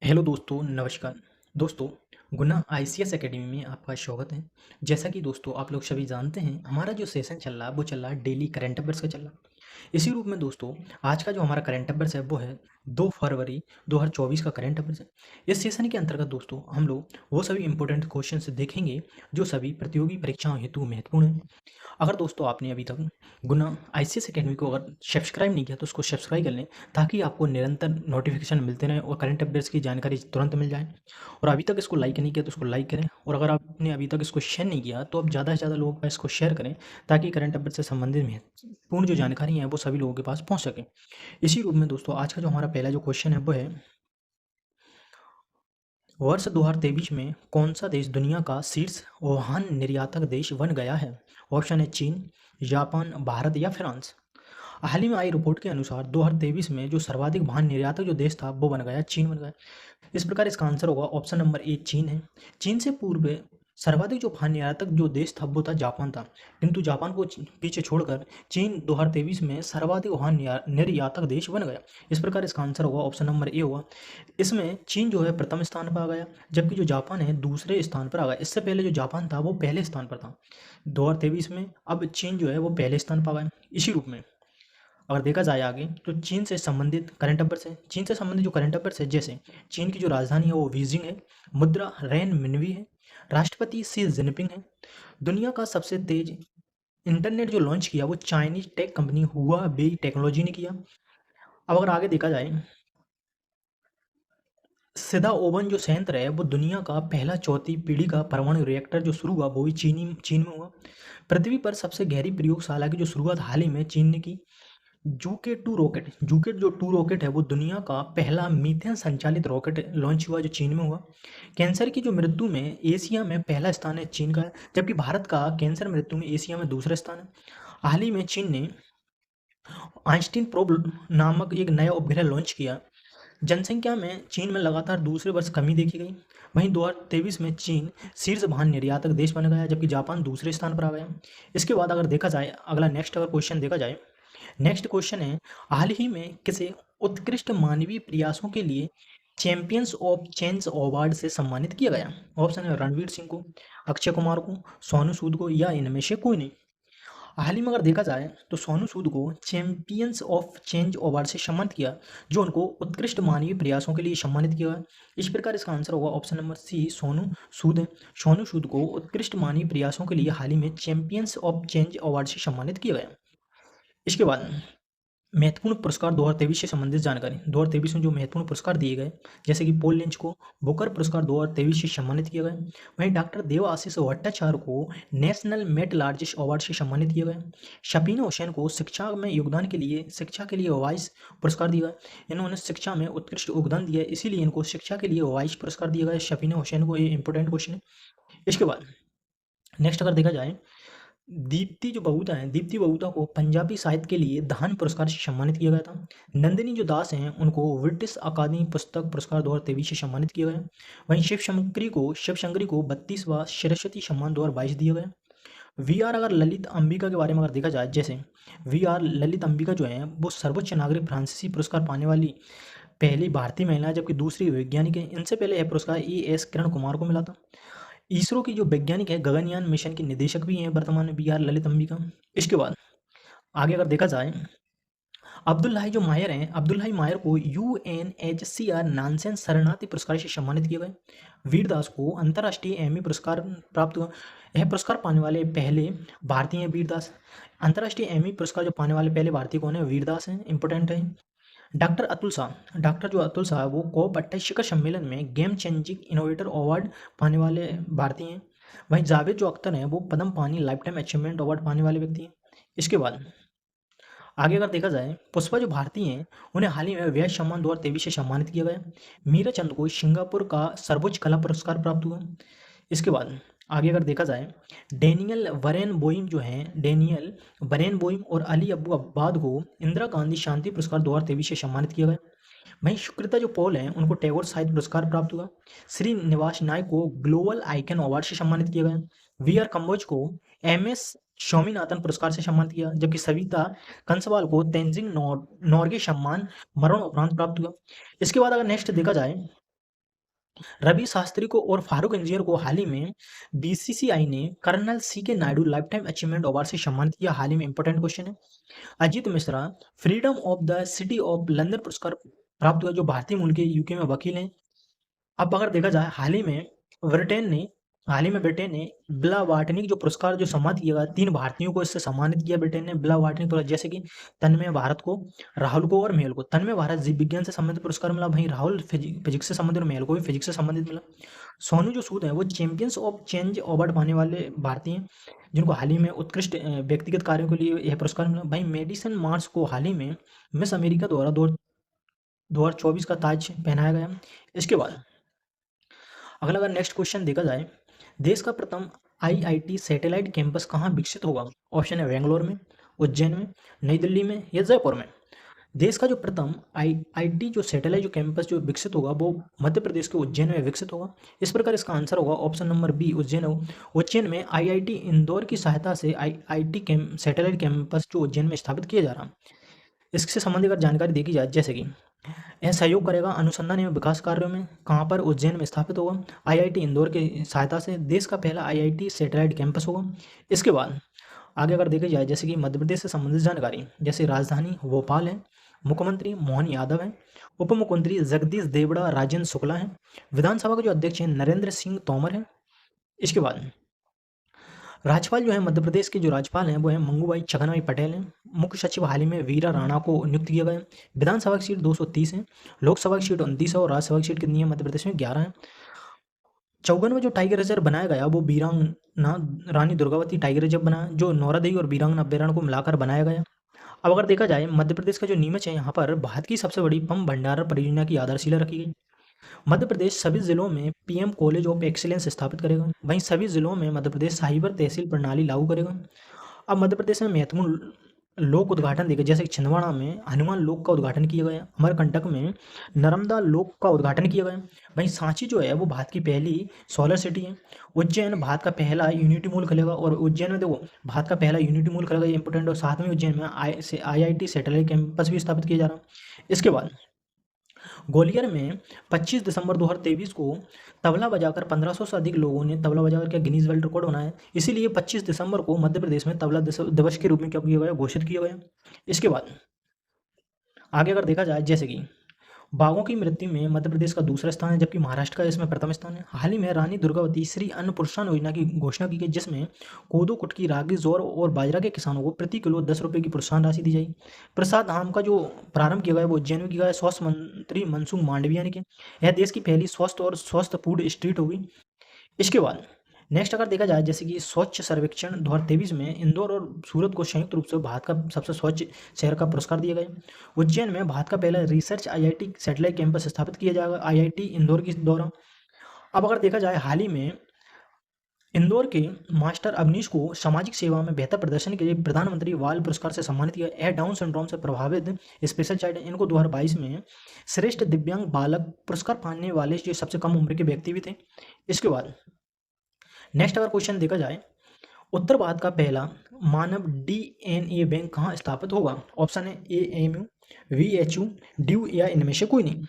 Hello दोस्तों, नमस्कार। दोस्तों, गुना आईसीएस एकेडमी में आपका स्वागत है। जैसा कि दोस्तों आप लोग सभी जानते हैं, हमारा जो सेशन चल रहा है वो चल रहा है डेली करंट अफेयर्स का चल रहा है। इसी रूप में दोस्तों आज का जो हमारा करंट अफेयर्स है वो है 2 फरवरी 2024 का करंट अफेयर्स है। इस सेशन के अंतर्गत दोस्तों हम लोग वो सभी इंपॉर्टेंट क्वेश्चंस देखेंगे जो सभी प्रतियोगी परीक्षाओं हेतु महत्वपूर्ण हैं। अगर दोस्तों आपने अभी तक गुना आईसीएस एकेडमी को अगर सब्सक्राइब नहीं किया तो उसको सब्सक्राइब कर लें, ताकि आपको निरंतर नोटिफिकेशन मिलते रहें और करंट अफेयर्स की जानकारी तुरंत मिल जाए। और अभी तक इसको लाइक नहीं किया तो इसको लाइक करें, और अगर आपने अभी तक इसको शेयर नहीं किया तो आप ज़्यादा से ज़्यादा लोगों के पास इसको शेयर करें, ताकि करंट अफेयर से संबंधित महत्वपूर्ण जो जानकारी है वो सभी लोगों के पास पहुँच सके। इसी रूप में दोस्तों आज का जो हमारा पहला जो क्वेश्चन है वो है, वर्ष 2023 में कौन सा देश दुनिया का शीर्ष वाहन निर्यातक देश बन गया है? ऑप्शन है चीन, जापान, भारत या फ्रांस। हाल ही में आई रिपोर्ट के अनुसार 2023 में जो सर्वाधिक वाहन निर्यातक जो देश था वो बन गया चीन बन गया। इस प्रकार इसका आंसर होगा ऑप्शन नंबर ए चीन है। चीन से पूर्व सर्वाधिक जो वाहन निर्यातक जो देश था वो था जापान था, किंतु जापान को पीछे छोड़कर चीन 2023 में सर्वाधिक वाहन निर्यातक देश बन गया। इस प्रकार इसका आंसर होगा ऑप्शन नंबर ए होगा। इसमें चीन जो है प्रथम स्थान पर आ गया, जबकि जो जापान है दूसरे स्थान पर आ गया। इससे पहले जो जापान था वो पहले स्थान पर था 2023 में, अब चीन जो है वो पहले स्थान पर आ गया। इसी रूप में अगर देखा जाए आगे तो चीन से संबंधित करंट अफेयर्स है। चीन से संबंधित जो करंट अफेयर्स है, जैसे चीन की जो राजधानी है वो बीजिंग है, मुद्रा रेन मिनवी है, राष्ट्रपति शी जिनपिंग है, दुनिया का सबसे तेज इंटरनेट जो लॉन्च किया वो चाइनीज टेक कंपनी हुआ बे टेक्नोलॉजी ने किया। अब अगर आगे देखा जाए, सिदा ओवन जो संयंत्र है वो दुनिया का पहला चौथी पीढ़ी का परमाणु रिएक्टर जो शुरू हुआ वो भी चीन में हुआ। पृथ्वी पर सबसे गहरी प्रयोगशाला की जो शुरुआत हाल ही में चीन ने की। जूकेट जो टू रॉकेट है वो दुनिया का पहला मीथेन संचालित रॉकेट लॉन्च हुआ जो चीन में हुआ। कैंसर की जो मृत्यु में एशिया में पहला स्थान है चीन का है, जबकि भारत का कैंसर मृत्यु में एशिया में दूसरा स्थान है। हाल ही में चीन ने आइंस्टीन प्रोब नामक एक नया उपग्रह लॉन्च किया। जनसंख्या में चीन में लगातार दूसरे वर्ष कमी देखी गई। वहीं 2023 में चीन शीर्ष वाहन निर्यातक देश बन गया, जबकि जापान दूसरे स्थान पर आ गया। इसके बाद अगर देखा जाए अगला नेक्स्ट अगर क्वेश्चन देखा जाए, नेक्स्ट क्वेश्चन है, हाल ही में किसे उत्कृष्ट मानवीय प्रयासों के लिए चैंपियंस ऑफ चेंज अवार्ड से सम्मानित किया गया? ऑप्शन है रणवीर सिंह को, अक्षय कुमार को, सोनू सूद को या इनमें से कोई नहीं। हाल ही में अगर देखा जाए तो सोनू सूद को चैंपियंस ऑफ चेंज अवार्ड से सम्मानित किया, जो उनको उत्कृष्ट मानवीय प्रयासों के लिए सम्मानित किया गया। इस प्रकार इसका आंसर होगा option number C Sonu Sood है। सोनू सूद को उत्कृष्ट मानवीय प्रयासों के लिए हाल ही में चैंपियंस ऑफ चेंज अवार्ड से सम्मानित किया गया। इसके बाद महत्वपूर्ण पुरस्कार 2023 से संबंधित जानकारी। 2023 में जो महत्वपूर्ण पुरस्कार दिए गए, जैसे कि पॉल लिंच को बुकर पुरस्कार 2023 से सम्मानित किया गया। वहीं डॉक्टर देव आशीष भट्टाचार्य को नेशनल मेट लार्जेस्ट अवार्ड से सम्मानित किया गया। शफीना हुसैन को शिक्षा में योगदान के लिए शिक्षा के लिए वाइस पुरस्कार दिया गया। इन्होंने शिक्षा में उत्कृष्ट योगदान दिया, इसीलिए इनको शिक्षा के लिए वाइस पुरस्कार दिया गया शफीना हुसैन को। ये इंपॉर्टेंट क्वेश्चन है। इसके बाद नेक्स्ट अगर देखा जाए, दीप्ति जो बहुता है, दीप्ति बहुता को पंजाबी साहित्य के लिए दान पुरस्कार से सम्मानित किया गया था। नंदिनी जो दास हैं उनको ब्रिटिश अकादमी पुस्तक पुरस्कार 2023 से सम्मानित किया गया। वहीं शिव शंकरी को 32वां सरस्वती सम्मान 2022 दिया गया। वी आर अगर ललित अंबिका के बारे में अगर देखा जाए, जैसे वी आर ललित अंबिका जो है वो सर्वोच्च नागरिक फ्रांसीसी पुरस्कार पाने वाली पहली भारतीय महिला है, जबकि दूसरी वैज्ञानिक है। इनसे पहले यह पुरस्कार ES किरण कुमार को मिला था। इसरो की जो वैज्ञानिक है, गगनयान मिशन की निदेशक भी हैं वर्तमान में BR ललित अंबिका। इसके बाद आगे अगर देखा जाए, अब्दुल्लाही जो माहिर हैं, अब्दुल्लाही माहिर को UNHCR नानसेन शरणार्थी पुरस्कार से सम्मानित किया गया। वीरदास को अंतर्राष्ट्रीय एमी पुरस्कार प्राप्त हुआ। यह पुरस्कार पाने वाले पहले भारतीय हैं वीरदास। अंतर्राष्ट्रीय एमी पुरस्कार जो पाने वाले पहले भारतीय कौन है? वीरदास हैं, इंपॉर्टेंट है। डॉक्टर अतुल शाह है वो COP28 शिखर सम्मेलन में गेम चेंजिंग इनोवेटर अवार्ड पाने वाले भारतीय हैं। वहीं जावेद जो अख्तर हैं वो पद्म पानी लाइफ टाइम अचीवमेंट अवार्ड पाने वाले व्यक्ति हैं। इसके बाद आगे अगर देखा जाए, पुष्पा जो भारतीय हैं उन्हें हाल ही में व्यय सम्मान 2023 से सम्मानित किया गया। मीरा चंद को सिंगापुर का सर्वोच्च कला पुरस्कार प्राप्त हुआ। इसके बाद आगे अगर देखा जाए, डेनियल बरेनबोइम और अली अब्बू अब्बाद को इंदिरा गांधी शांति पुरस्कार 2023 से सम्मानित किया गया। वहीं सुकृता जो पॉल हैं उनको टैगोर साहित्य पुरस्कार प्राप्त हुआ। श्रीनिवास नायक को ग्लोबल आइकन अवार्ड से सम्मानित किया गया। VR कंबोज को MS स्वामीनाथन पुरस्कार से सम्मानित किया, जबकि सविता कंसवाल को तेंजिंग नॉर्गे सम्मान मरणोपरांत प्राप्त हुआ। इसके बाद अगर नेक्स्ट देखा जाए, रवि शास्त्री को और फारूक इंजीनियर को हाल ही में बीसीसीआई ने कर्नल सी के Naidu life time achievement award से सम्मानित किया। हाल ही में इंपॉर्टेंट क्वेश्चन है। Ajit Mishra freedom of the city of London पुरस्कार प्राप्त हुआ, जो भारतीय मूल के यूके में वकील हैं। अब अगर देखा जाए हाल ही में ब्रिटेन ने ब्लावार्टनिक जो पुरस्कार जो सम्मानित किया गया, 3 भारतीयों को इससे सम्मानित किया ब्रिटेन ने ब्लावार्टनिक पुरस्कार, जैसे कि तन्मय भारत को, राहुल को और मेहुल को। तन्मय भारत जीव विज्ञान से संबंधित पुरस्कार मिला, वहीं राहुल फिजिक्स से संबंधित और मेहुल को भी फिजिक्स से संबंधित मिला। सोनू जो सूद है वो चैंपियंस ऑफ चेंज अवार्ड पाने वाले भारतीय हैं, जिनको हाल ही में उत्कृष्ट व्यक्तिगत कार्यों के लिए यह पुरस्कार मिला। वहीं मेडिसन मार्स को हाल ही में मिस अमेरिका द्वारा 2024 का ताज पहनाया गया। इसके बाद अगर नेक्स्ट क्वेश्चन देखा जाए, देश का प्रथम आईआईटी सैटेलाइट कैंपस कहाँ विकसित होगा? ऑप्शन है बेंगलोर में, उज्जैन में, नई दिल्ली में या जयपुर में। देश का जो प्रथम आईआईटी जो सैटेलाइट जो कैंपस जो विकसित होगा वो मध्य प्रदेश के उज्जैन में विकसित होगा। इस प्रकार इसका आंसर होगा ऑप्शन नंबर बी, उज्जैन हो। उज्जैन में आईआईटी इंदौर की सहायता से आईआईटी सैटेलाइट कैंपस जो उज्जैन में स्थापित किया जा रहा है। इससे संबंधित अगर जानकारी देखी जाए, जैसे कि यह सहयोग करेगा अनुसंधान एवं विकास कार्यों में, कहाँ पर? उज्जैन में स्थापित होगा। आईआईटी इंदौर की सहायता से देश का पहला आईआईटी सैटेलाइट कैंपस होगा। इसके बाद आगे अगर देखी जाए, जैसे कि मध्य प्रदेश से संबंधित जानकारी, जैसे राजधानी भोपाल है, मुख्यमंत्री मोहन यादव है, उप मुख्यमंत्री जगदीश देवड़ा राजेंद्र शुक्ला है, विधानसभा के जो अध्यक्ष हैं नरेंद्र सिंह तोमर है। इसके बाद राज्यपाल जो है मध्य प्रदेश के जो राज्यपाल हैं वो हैं मंगूभाई छगनभाई पटेल हैं। मुख्य सचिव हाल ही में वीरा राणा को नियुक्त किया गया है। विधानसभा की सीट 230 है, लोकसभा की सीट 29 है और राज्यसभा की सीट कितनी है मध्य प्रदेश में? 11 है। 54 में जो टाइगर रिजर्व बनाया गया वो वीरांगना रानी दुर्गावती टाइगर रिजर्व बना, जो नौरा देवी और वीरांगना अभ्यारण्य को मिलाकर बनाया गया। अब अगर देखा जाए मध्य प्रदेश का जो नीमच है, यहाँ पर भारत की सबसे बड़ी पम्प भंडारण परियोजना की आधारशिला रखी गई। मध्य प्रदेश सभी जिलों में पीएम कॉलेज ऑफ एक्सीलेंस स्थापित करेगा। वहीं सभी जिलों में मध्य प्रदेश साइबर तहसील प्रणाली लागू करेगा। अब मध्य प्रदेश में महत्वपूर्ण लोक उद्घाटन देखे, जैसे कि छिंदवाड़ा में हनुमान लोक का उद्घाटन किया गया, अमरकंटक में नर्मदा लोक का उद्घाटन किया गया। वहीं सांची जो है वो भारत की पहली सोलर सिटी है। उज्जैन भारत का पहला यूनिटी मॉल खुलेगा, और उज्जैन में देखो भारत का पहला यूनिटी मॉल खुलेगा, ये इंपॉर्टेंट। और साथ में उज्जैन में आईआईटी सैटेलाइट कैंपस भी स्थापित किया जा रहा है। इसके बाद ग्वालियर में 25 दिसंबर 2023 को तबला बजाकर 1500 से अधिक लोगों ने तबला बजाकर क्या गिनीज वर्ल्ड रिकॉर्ड बनाया है। इसीलिए 25 दिसंबर को मध्य प्रदेश में तबला दिवस के रूप में क्या किया गया? घोषित किया गया। इसके बाद आगे अगर देखा जाए, जैसे कि बाघों की मृत्यु में मध्य प्रदेश का दूसरा स्थान है, जबकि महाराष्ट्र का इसमें प्रथम स्थान है। हाल ही में रानी दुर्गावती श्री अन्न प्रोत्साहन योजना की घोषणा की गई, जिसमें कोदो, कुटकी, रागी, जौर और बाजरा के किसानों को प्रति किलो 10 रुपये की प्रोत्साहन राशि दी जाएगी। प्रसाद आम का जो प्रारंभ किया गया है वो उज्जैन में किया गया है, स्वास्थ्य मंत्री मनसुख मांडविया ने किया। यह देश की पहली स्वस्थ फूड स्ट्रीट होगी। इसके बाद नेक्स्ट अगर देखा जाए, जैसे कि स्वच्छ सर्वेक्षण 2023 में इंदौर और सूरत को संयुक्त रूप से भारत का सबसे स्वच्छ शहर का पुरस्कार दिया गया। उज्जैन में भारत का पहला रिसर्च आईआईटी सैटेलाइट कैंपस स्थापित किया जाएगा आईआईटी इंदौर के द्वारा। अब अगर देखा जाए, हाल ही में इंदौर के मास्टर अवनीश को सामाजिक सेवा में बेहतर प्रदर्शन के लिए प्रधानमंत्री बाल पुरस्कार से सम्मानित किया। यह डाउन सिंड्रोम से प्रभावित स्पेशल चाइल्ड, इनको 2022 में श्रेष्ठ दिव्यांग बालक पुरस्कार पाने वाले जो सबसे कम उम्र के व्यक्ति भी थे। इसके बाद नेक्स्ट अगर क्वेश्चन देखा जाए, उत्तर भारत का पहला मानव डीएनए बैंक कहाँ स्थापित होगा? ऑप्शन है एएमयू, वीएचयू, ड्यू या इनमें से कोई नहीं।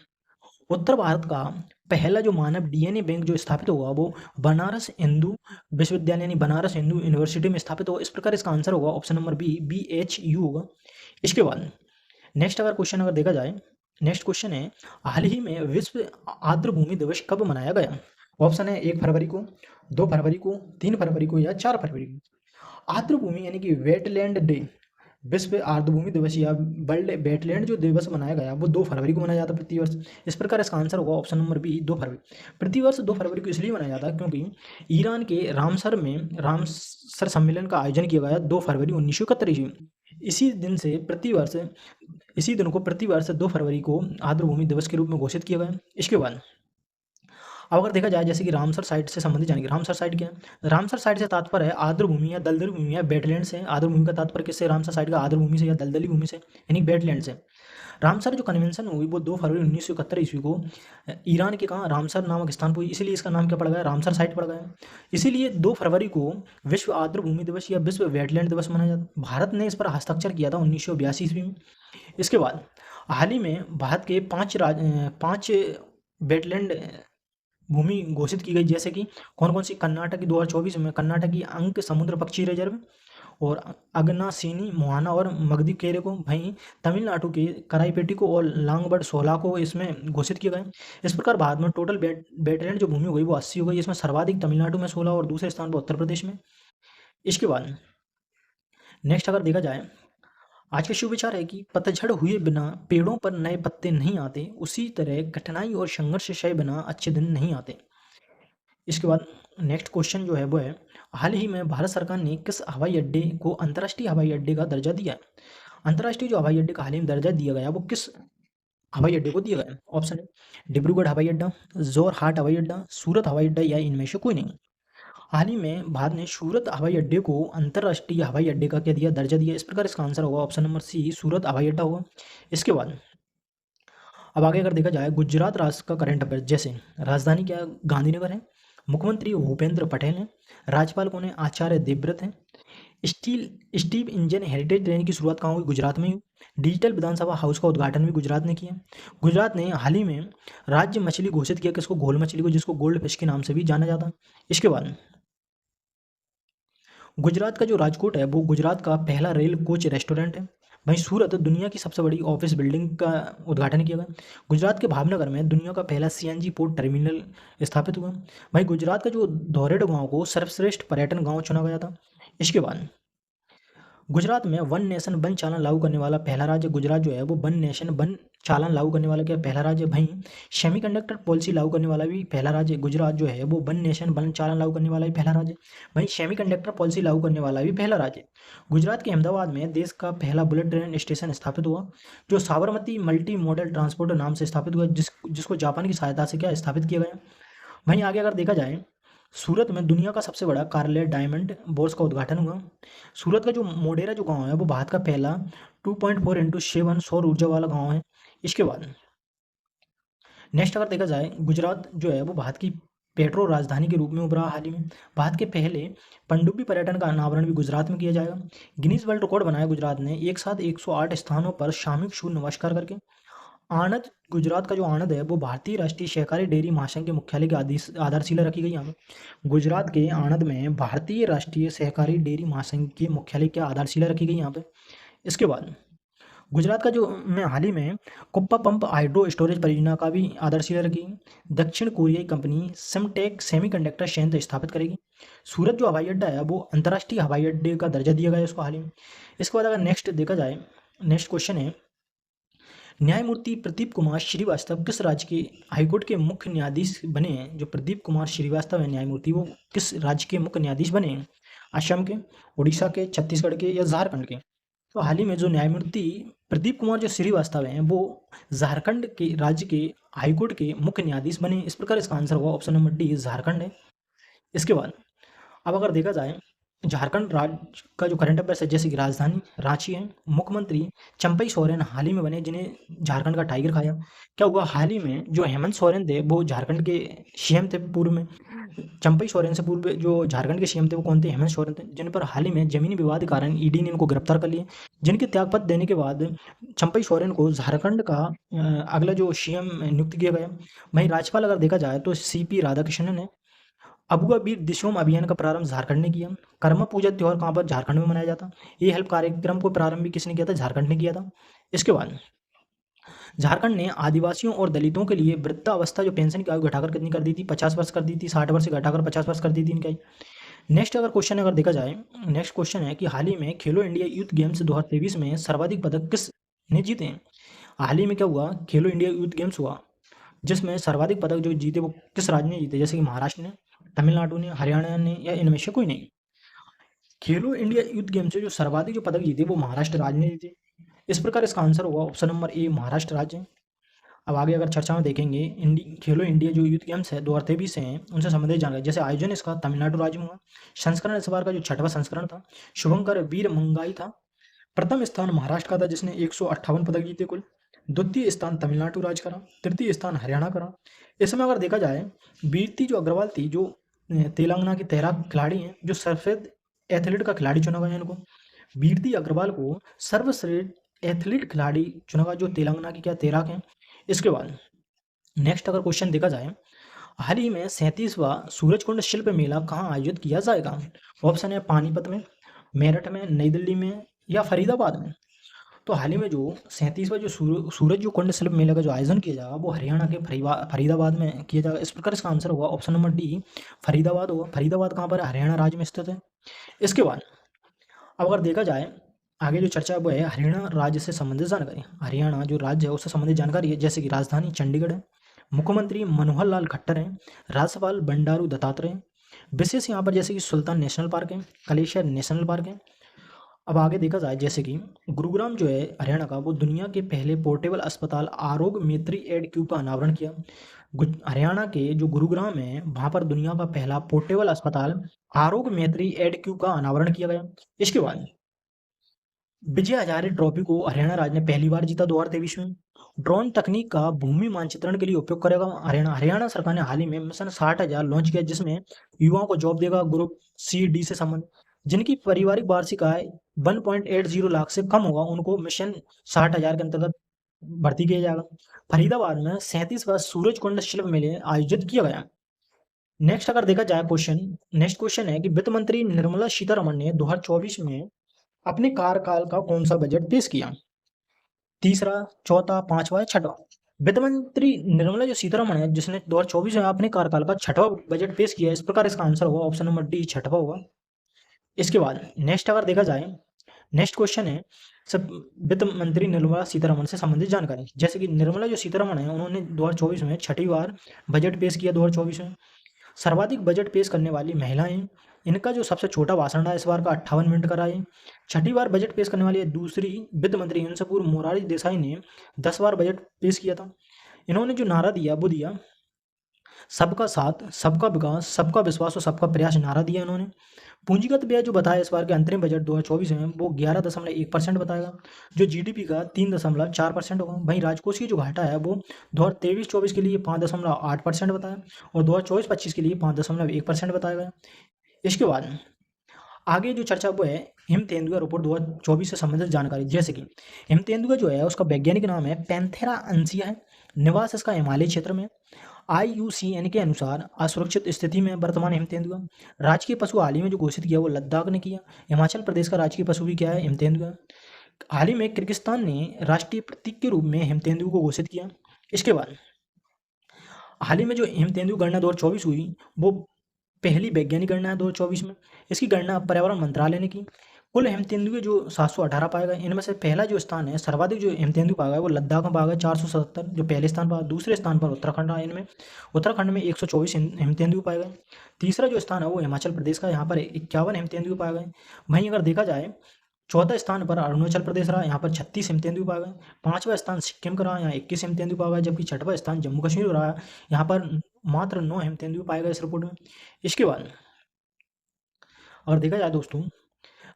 उत्तर भारत का पहला जो मानव डीएनए बैंक जो स्थापित होगा वो बनारस हिंदू विश्वविद्यालय यानी बनारस हिंदू यूनिवर्सिटी में स्थापित होगा। इस प्रकार इसका आंसर होगा ऑप्शन नंबर बी, बीएचयू होगा। इसके बाद नेक्स्ट अगर क्वेश्चन अगर देखा जाए, नेक्स्ट क्वेश्चन है हाल ही में विश्व आर्द्र भूमि दिवस कब मनाया गया? ऑप्शन है 1 फरवरी को, 2 फरवरी को, 3 फरवरी को या 4 फरवरी को। आर्द्र भूमि यानी कि वेटलैंड डे, विश्व आर्द्र भूमि दिवस या वर्ल्ड वेटलैंड जो दिवस मनाया गया वो 2 फरवरी को मनाया जाता है प्रतिवर्ष। इस प्रकार इसका आंसर होगा ऑप्शन नंबर बी, 2 फरवरी। प्रतिवर्ष 2 फरवरी को इसलिए मनाया जाता है क्योंकि ईरान के रामसर में रामसर सम्मेलन का आयोजन किया गया 2 फरवरी 1971 ईस्वी में। इसी दिन को प्रतिवर्ष 2 फरवरी को आर्द्र भूमि दिवस के रूप में घोषित किया गया। इसके बाद अब अगर देखा जाए, जैसे कि रामसर साइट से संबंधित जानेंगे। रामसर साइट क्या है? रामसर साइट से तात्पर्य है आर्द्र भूमि या दलदली भूमि या वेटलैंड से। आर्द्र भूमि का तात्पर्य किससे? रामसर साइट का आर्द्र भूमि से या दलदली भूमि से यानी वेटलैंड से। रामसर जो कन्वेंशन हुई वो 2 फरवरी 1971 ईस्वी को ईरान के कहाँ रामसर नामक स्थान पर हुई, इसीलिए इसका नाम क्या पड़ गया? रामसर साइट पड़ गया। इसीलिए 2 फरवरी को विश्व आर्द्र भूमि दिवस या विश्व वेटलैंड दिवस मनाया जाता है। भारत ने इस पर हस्ताक्षर किया था 1982 ईस्वी में। इसके बाद हाल ही में भारत के 5 वेटलैंड भूमि घोषित की गई, जैसे कि कौन कौन सी? कर्नाटक की 2024 में कर्नाटक की अंक समुद्र पक्षी रिजर्व और अगनासीनी मोहाना और मगदी को, वहीं तमिलनाडु के कराईपेटी को और लांगबड़ सोला को इसमें घोषित किया गया। इस प्रकार भारत में टोटल वेटलैंड जो भूमि हो गई वो 80 हो गई। इसमें सर्वाधिक तमिलनाडु में 16 और दूसरे स्थान पर उत्तर प्रदेश में। इसके बाद नेक्स्ट अगर देखा जाए, आज का शिव विचार है कि पतझड़ हुए बिना पेड़ों पर नए पत्ते नहीं आते, उसी तरह कठिनाई और संघर्ष से बिना अच्छे दिन नहीं आते। इसके बाद नेक्स्ट क्वेश्चन जो है वो है, हाल ही में भारत सरकार ने किस हवाई अड्डे को अंतर्राष्ट्रीय हवाई अड्डे का दर्जा दिया है? अंतर्राष्ट्रीय जो हवाई अड्डे का हाल ही में दर्जा दिया गया वो किस हवाई अड्डे को दिया गया है? ऑप्शन है डिब्रूगढ़ हवाई अड्डा, जोरहाट हवाई अड्डा, सूरत हवाई अड्डा या इनमें से कोई नहीं। हाल ही में भारत ने सूरत हवाई अड्डे को अंतर्राष्ट्रीय हवाई अड्डे का क्या दिया? दर्जा दिया। इस प्रकार इसका आंसर होगा ऑप्शन नंबर सी, सूरत हवाई अड्डा होगा। इसके बाद अब आगे अगर देखा जाए, गुजरात राष्ट्र का करंट अफेयर, जैसे राजधानी क्या गांधीनगर है, मुख्यमंत्री भूपेंद्र पटेल हैं, राज्यपाल कौन है? आचार्य देवव्रत हैं। Steel Steve engine heritage train की शुरुआत कहाँ हुई? गुजरात में हुई। डिजिटल विधानसभा हाउस का उद्घाटन भी गुजरात ने किया। गुजरात ने हाल ही में राज्य मछली घोषित किया किसको? घोल मछली को, जिसको गोल्ड फिश के नाम से भी जाना जाता है। इसके बाद गुजरात का जो राजकोट है वो गुजरात का पहला रेल कोच रेस्टोरेंट है। वहीं सूरत दुनिया की सबसे बड़ी ऑफिस बिल्डिंग का उद्घाटन किया गया। गुजरात के भावनगर में दुनिया का पहला सीएनजी पोर्ट टर्मिनल स्थापित हुआ। वहीं गुजरात का जो धोरेड़ गांव को सर्वश्रेष्ठ पर्यटन गांव चुना गया था। इसके बाद गुजरात में वन नेशन वन चालान लागू करने वाला पहला राज्य गुजरात जो है वो वन नेशन वन चालान लागू करने वाला क्या पहला राज्य। वहीं सेमीकंडक्टर पॉलिसी लागू करने वाला भी पहला राज्य गुजरात जो है वो वन नेशन वन चालान लागू करने वाला भी पहला राज्य। वहीं सेमीकंडक्टर पॉलिसी लागू करने वाला भी पहला राज्य। गुजरात के अहमदाबाद में देश का पहला बुलेट ट्रेन स्टेशन स्थापित हुआ, जो साबरमती मल्टी मॉडल ट्रांसपोर्ट नाम से स्थापित हुआ, जिसको जापान की सहायता से क्या स्थापित किया गया। वहीं आगे अगर देखा जाए, सूरत में दुनिया का सबसे बड़ा कार्ले डायमंड बोर्स का उद्घाटन हुआ। सूरत का जो मोडेरा जो गांव है वो भारत का पहला 2.4x7 सौर ऊर्जा वाला गांव है। इसके बाद नेक्स्ट अगर देखा जाए, गुजरात जो है वो भारत की पेट्रो राजधानी के रूप में उभरा हाल ही में। भारत के पहले पनडुब्बी पर्यटन का अनावरण भी गुजरात में किया जाएगा। गिनीज वर्ल्ड रिकॉर्ड बनाया गुजरात ने एक साथ 108 स्थानों पर सामूहिक सूर्य नमस्कार करके। आणंद, गुजरात का जो आणंद है वो भारतीय राष्ट्रीय सहकारी डेयरी महासंघ के मुख्यालय की आधारशिला रखी गई यहाँ पे। गुजरात के आणंद में भारतीय राष्ट्रीय सहकारी डेयरी महासंघ के मुख्यालय की आधारशिला रखी गई यहाँ पे। इसके बाद गुजरात का जो में हाल ही में कुप्पा पंप हाइड्रो स्टोरेज परियोजना का भी आधारशिला रखी। दक्षिण कोरियाई कंपनी सिमटेक सेमीकंडक्टर संयंत्र स्थापित करेगी। सूरत जो हवाई अड्डा है वो अंतर्राष्ट्रीय हवाई अड्डे का दर्जा दिया गया है उसको हाल ही में। इसके बाद अगर नेक्स्ट देखा जाए, नेक्स्ट क्वेश्चन है, न्यायमूर्ति प्रदीप कुमार श्रीवास्तव किस राज्य के हाईकोर्ट के मुख्य न्यायाधीश बने हैं? जो प्रदीप कुमार श्रीवास्तव है न्यायमूर्ति, वो किस राज्य के मुख्य न्यायाधीश बने हैं? असम के, उड़ीसा के, छत्तीसगढ़ के या झारखंड के? तो हाल ही में जो न्यायमूर्ति प्रदीप कुमार जो श्रीवास्तव हैं वो झारखंड के राज्य के हाईकोर्ट के मुख्य न्यायाधीश बने। इस प्रकार इसका आंसर होगा ऑप्शन नंबर डी, झारखंड है। इसके बाद अब अगर देखा जाए, झारखंड राज्य का जो करंट अफेयर्स है, जैसे कि राजधानी रांची है, मुख्यमंत्री चंपई सोरेन हाल ही में बने जिन्हें झारखंड का टाइगर खाया। क्या हुआ हाल ही में, जो हेमंत सोरेन थे वो झारखंड के सीएम थे पूर्व में। चंपई सोरेन से पूर्व जो झारखंड के सीएम थे वो कौन थे? हेमंत सोरेन थे, जिन पर हाल ही में जमीनी विवाद के कारण ईडी ने इनको गिरफ्तार कर लिया, जिनके त्यागपत्र देने के बाद चंपई सोरेन को झारखंड का अगला जो सीएम नियुक्त किया गया। वहीं राज्यपाल अगर देखा जाए तो सीपी राधाकृष्णन है। अबुआ बीर दिशोम अभियान का प्रारंभ झारखंड ने किया। कर्मा पूजा त्योहार कहाँ पर? झारखंड में मनाया जाता। ये हेल्प कार्यक्रम को प्रारंभ भी किसने किया था? झारखंड ने किया था। इसके बाद झारखंड ने आदिवासियों और दलितों के लिए वृद्धावस्था जो पेंशन की आयु घटाकर कितनी कर दी थी? 50 वर्ष कर दी थी। 60 वर्ष से घटाकर 50 वर्ष कर दी थी इनकी आयु। नेक्स्ट अगर क्वेश्चन अगर देखा जाए, नेक्स्ट क्वेश्चन है कि हाल ही में खेलो इंडिया यूथ गेम्स 2023 में सर्वाधिक पदक किस ने जीते हैं? हाल ही में क्या हुआ? खेलो इंडिया यूथ गेम्स हुआ, जिसमें सर्वाधिक पदक जो जीते वो किस राज्य ने जीते? जैसे कि महाराष्ट्र ने, तमिलनाडु ने, हरियाणा ने या इनमें से कोई नहीं। खेलो इंडिया यूथ गेम से जो सर्वाधिक जो पदक जीते वो महाराष्ट्र राज्य ने जीते। इस प्रकार इसका आंसर होगा ऑप्शन नंबर ए, महाराष्ट्र राज्य। अब आगे अगर चर्चा में देखेंगे, खेलो इंडिया जो यूथ गेम्स है 2023 से हैं उनसे संबंधित जानकारी, जैसे आयोजन इसका तमिलनाडु राज्य में हुआ। संस्करण इस बार का जो 6वां संस्करण था, शुभंकर वीर मंगाई था। प्रथम स्थान महाराष्ट्र का था जिसने 158 पदक जीते कुल। द्वितीय स्थान तमिलनाडु राज्य का रहा। तृतीय स्थान हरियाणा का रहा। इसमें अगर देखा जाए, वीरती जो अग्रवाल थी जो तेलंगाना की तैराक खिलाड़ी हैं, जो सर्वश्रेष्ठ एथलीट का खिलाड़ी चुना गया इनको। वीरती अग्रवाल को सर्वश्रेष्ठ एथलीट खिलाड़ी चुना गया, जो तेलंगाना की क्या तैराक हैं। इसके बाद नेक्स्ट अगर क्वेश्चन देखा जाए, हाल ही में 37वां सूरजकुंड शिल्प मेला कहाँ आयोजित किया जाएगा? ऑप्शन है पानीपत में, मेरठ में, नई दिल्ली में या फरीदाबाद में। तो हाल ही में जो 37वां जो सूरज जो कुंड शिल्प मेले का जो आयोजन किया जाएगा वो हरियाणा के फरीदाबाद में किया जाएगा। इस प्रकार इसका आंसर होगा ऑप्शन नंबर डी, फरीदाबाद होगा। फरीदाबाद कहाँ पर है? हरियाणा राज्य में स्थित है। इसके बाद अब अगर देखा जाए आगे जो चर्चा है वो है हरियाणा राज्य से संबंधित जानकारी। हरियाणा जो राज्य है उससे संबंधित जानकारी है, जैसे कि राजधानी चंडीगढ़ है, मुख्यमंत्री मनोहर लाल खट्टर हैं, राज्यपाल बंडारू दत्तात्रेय हैं। विशेष यहाँ पर जैसे कि सुल्तान नेशनल पार्क है, कलेश्वर नेशनल पार्क है। अब आगे देखा जाए जैसे कि गुरुग्राम जो है हरियाणा का, वो दुनिया के पहले पोर्टेबल अस्पताल आरोग्य मेत्री एड क्यूब का अनावरण किया। हरियाणा के जो गुरुग्राम है वहाँ पर दुनिया का पहला पोर्टेबल अस्पताल आरोग्य मेत्री एड क्यूब का अनावरण किया गया। इसके बाद विजय हजारे ट्रॉफी को हरियाणा राज्य ने पहली बार जीता 2023 में। ड्रोन तकनीक का भूमि मानचित्रण के लिए उपयोग करेगा हरियाणा। हरियाणा सरकार ने हाल ही में मिशन 60,000 लॉन्च किया, जिसमें युवाओं को जॉब देगा। ग्रुप सी डी से संबंध जिनकी पारिवारिक वार्षिक आय 1.80 लाख से कम होगा उनको मिशन 60,000 के अंतर्गत भर्ती किया जाएगा। फरीदाबाद में 37वां सूरज कुंड शिल्प मेले आयोजित किया गया। नेक्स्ट अगर देखा जाए नेक्स्ट क्वेश्चन है कि वित्त मंत्री निर्मला सीतारमण ने 2024 में अपने कार्यकाल का कौन सा बजट पेश किया? तीसरा, चौथा, पांचवा या छठवा? वित्त मंत्री निर्मला जो सीतारमण है जिसने 2024 में अपने कार्यकाल का छठवा बजट पेश किया है। इस प्रकार इसका आंसर होगा ऑप्शन नंबर डी, छठवा होगा। इसके बाद नेक्स्ट अगर देखा जाए नेक्स्ट क्वेश्चन है सब वित्त मंत्री निर्मला सीतारमण से संबंधित जानकारी। जैसे कि निर्मला जो सीतारमण है उन्होंने 2024 में छठी बार बजट पेश किया। 2024 में सर्वाधिक बजट पेश करने वाली महिलाएं, इनका जो सबसे छोटा भाषण रहा इस बार का 58 मिनट का रहा है। छठी बार बजट पेश करने वाली दूसरी वित्त मंत्री इनसे पूर्व मोरारजी देसाई ने 10 बार बजट पेश किया था। इन्होंने जो नारा दिया वो दिया सबका साथ, सबका विकास, सबका विश्वास और सबका प्रयास नारा दिया इन्होंने। पूंजीगत व्यय जो बताया इस बार के अंतरिम बजट 2024 में वो 11.1% बताएगा, जो जीडीपी का 3.4% होगा। वहीं राजकोषीय जो घाटा है वो 2023-24 के लिए 5.8% बताया और 2024-25 के लिए 5.1% बताया गया। इसके बाद आगे जो चर्चा वो है हिम तेंदुआ रिपोर्ट 2024 से संबंधित जानकारी। जैसे कि हिम तेंदुआ जो है उसका वैज्ञानिक नाम है पैंथेरा अंसिया है। निवास इसका हिमालय क्षेत्र में। IUCN के अनुसार असुरक्षित स्थिति में वर्तमान हिम तेंदुआ। राजकीय पशु हाल ही में जो घोषित किया वो लद्दाख ने किया। हिमाचल प्रदेश का राजकीय पशु भी क्या है? हिम तेंदुआ। हाल ही में किर्गिस्तान ने राष्ट्रीय प्रतीक के रूप में हिम तेंदुआ को घोषित किया। इसके बाद हाल ही में जो हिम तेंदुआ गणना 2024 हुई वो पहली वैज्ञानिक गणना है 2024 में। इसकी गणना पर्यावरण मंत्रालय ने की। कुल हिम तेंदुए जो 718 पाए गए, इनमें से पहला जो स्थान है सर्वाधिक जो हिम तेंदुआ पाया गया वो लद्दाख में पाया गया 477, जो पहले स्थान पर। दूसरे स्थान पर उत्तराखंड रहा। इनमें उत्तराखंड में 124 हिम तेंदुए पाए गए। तीसरा जो स्थान है वो हिमाचल प्रदेश का, यहाँ पर 51 हिम तेंदुए पाए गए। वहीं अगर देखा जाए चौथा स्थान पर अरुणाचल प्रदेश रहा, यहाँ पर 36 हिम तेंदुए पाए गए। पांचवा स्थान सिक्किम का रहा, यहाँ 21 हिम तेंदुए पाए गए। जबकि छठवां स्थान जम्मू कश्मीर रहा, यहाँ पर मात्र 9 हिम तेंदुए पाए गए इस रिपोर्ट में। इसके बाद अगर देखा जाए दोस्तों,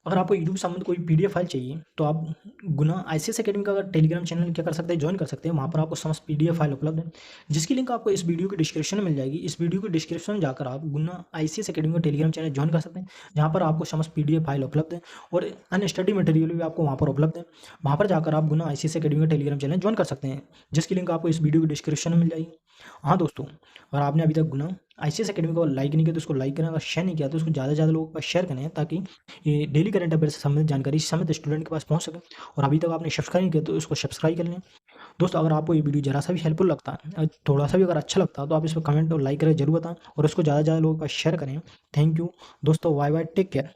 अगर आपको यूट्यूब संबंध कोई PDF फाइल चाहिए तो आप गुना ICS अकेडमी का अगर टेलीग्राम चैनल क्या कर सकते हैं, ज्वाइन कर सकते हैं। वहाँ पर आपको समस्त PDF फाइल उपलब्ध है, जिसकी लिंक आपको इस वीडियो के डिस्क्रिप्शन में मिल जाएगी। इस वीडियो के डिस्क्रिप्शन में जाकर आप गुना ICS अकेडमी का टेलीग्राम चैनल ज्वाइन कर सकते हैं, जहाँ पर आपको समस्त PDF फाइल उपलब्ध है और अन्य स्टडी मटेरियल भी आपको वहाँ पर उपलब्ध है। वहाँ पर जाकर आप गुना ICS अकेडमी का टेलीग्राम चैनल ज्वाइन कर सकते हैं, जिसकी लिंक आपको इस वीडियो के डिस्क्रिप्शन में मिल जाएगी। हाँ दोस्तों, अगर आपने अभी तक गुना ICS अकेडमी को लाइक नहीं किया तो उसको लाइक करें, अगर शेयर नहीं किया तो उसको ज़्यादा से ज़्यादा लोगों के पास शेयर करें, ताकि ये डेली करंट अफेयर से संबंधित जानकारी समेत स्टूडेंट के पास पहुंच सके। और अभी तक आपने सब्सक्राइब नहीं किया तो इसको सब्सक्राइब कर लें। दोस्तों, अगर आपको ये वीडियो जरा सा भी हेल्पफुल लगता है, थोड़ा सा भी अगर अच्छा लगता है तो आप इस पर कमेंट और लाइक करें जरूर बताएं और इसको ज़्यादा से ज़्यादा लोगों के पास शेयर करें। थैंक यू दोस्तों, बाय बाय, टेक केयर।